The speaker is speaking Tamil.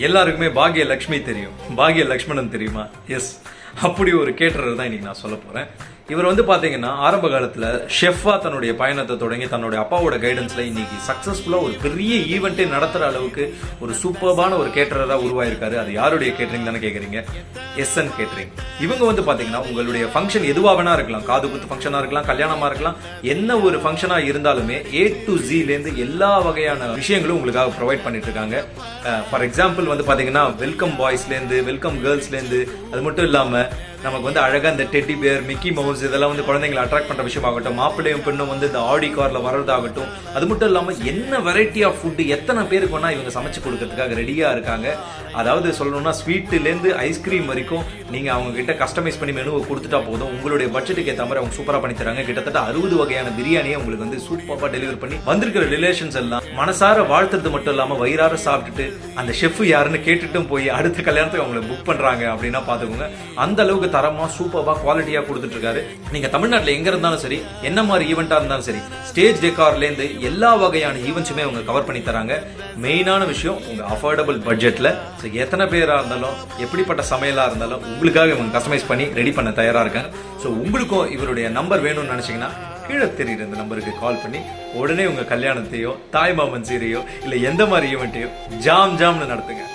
எல்லாருக்குமே பாக்ய லக்ஷ்மி தெரியும், பாக்ய லக்ஷ்மணன் தெரியுமா? எஸ், அப்படி ஒரு கேட்டரர் தான் இன்னைக்கு நான் சொல்ல போறேன். இவர் வந்து பாத்தீங்கன்னா ஆரம்ப காலத்துல ஷெஃபா தன்னுடைய பயணத்தை தொடங்கி தன்னுடைய அப்பாவோட கைடன்ஸ்ல இன்னைக்கு சக்சஸ்ஃபுல்லா ஒரு பெரிய ஈவெண்ட்டே நடத்துற அளவுக்கு ஒரு சூப்பர்பான ஒரு கேட்டரரா உருவாயிருக்காரு. அது யாருடைய கேட்டரிங் தானே கேக்குறீங்க? SN catering. இவங்க வந்து பாத்தீங்கன்னா உங்களுடைய ஃபங்க்ஷன் எதுவா வேணா இருக்கலாம், காது குத்து ஃபங்க்ஷனா இருக்கலாம், கல்யாணமா இருக்கலாம், என்ன ஒரு ஃபங்க்ஷனா இருந்தாலுமே A to Z இருந்து எல்லா வகையான விஷயங்களும் உங்களுக்காக ப்ரொவைட் பண்ணிட்டு இருக்காங்க. ஃபார் எக்ஸாம்பிள் வந்து பாத்தீங்கன்னா வெல்கம் பாய்ஸ்ல இருந்து வெல்கம் கேர்ள்ஸ்ல இருந்து, அது மட்டும் இல்லாம நமக்கு வந்து அழகா இந்த டெட்டி பேர், மிக்கி மவுஸ் இதெல்லாம் வந்து குழந்தைங்களை அட்ராக்ட் பண்ற விஷயமாகட்டும், மாப்பிள்ளையும் பெண்ணும் வந்து இந்த ஆடி கார்ல வர்றதாகட்டும், அது மட்டும் இல்லாம என்ன வெரைட்டி ஆஃப் ஃபுட் எத்தனை பேருக்கு வேணா இவங்க சமைச்சு கொடுக்கறதுக்காக ரெடியா இருக்காங்க. அதாவது சொல்லணும்னா ஸ்வீட்ல இருந்து ஐஸ்கிரீம் வரைக்கும் நீங்க அவங்க கிட்ட கஸ்டமைஸ் பண்ணி மெனுவை கொடுத்துட்டா போதும், உங்களுடைய பட்ஜெட்டுக்கு ஏற்ற மாதிரி அவங்க சூப்பரா பண்ணி தராங்க. கிட்டத்தட்ட 60 வகையான பிரியாணியை உங்களுக்கு வந்து சூப்பரா டெலிவர் பண்ணி வந்திருக்கிற ரிலேஷன்ஸ் எல்லாம் மனசார வாழ்த்துறது மட்டும் இல்லாம வயிறார சாப்பிட்டுட்டு அந்த ஷெஃப் யாருன்னு கேட்டுட்டும் போய் அடுத்த கல்யாணத்துக்கு அவங்களை புக் பண்றாங்க அப்படின்னா பாத்துக்கோங்க. அந்த அளவுக்கு தரமா சூப்பரா குவாலிட்டியா கொடுத்துட்டு இருக்காரு. நீங்க தமிழ்நாட்டுல எங்க இருந்தாலும் சரி, என்ன மாதிரி ஈவெண்டா இருந்தாலும் சரி, ஸ்டேஜ் டெக்கார்ல இருந்து எல்லா வகையான ஈவெண்ட்ஸுமே அவங்க கவர் பண்ணி தராங்க. மெயினான விஷயம் உங்க அஃபோர்டபுள் பட்ஜெட்ல எத்தனை பேரா இருந்தாலும் எப்படிப்பட்ட சமையலா இருந்தாலும் உங்களுக்காக இவங்க கஸ்டமைஸ் பண்ணி ரெடி பண்ண தயாரா இருக்காங்க. ஸோ உங்களுக்கும் இவருடைய நம்பர் வேணும்னு நினைச்சீங்கன்னா கீழே தெரியுற இந்த நம்பருக்கு கால் பண்ணி உடனே உங்க கல்யாணத்தையோ தாய் மாமன் சீரையோ இல்ல எந்த மாதிரி ஈவெண்ட்டையோ ஜாம் ஜாம்னு நடத்துங்க.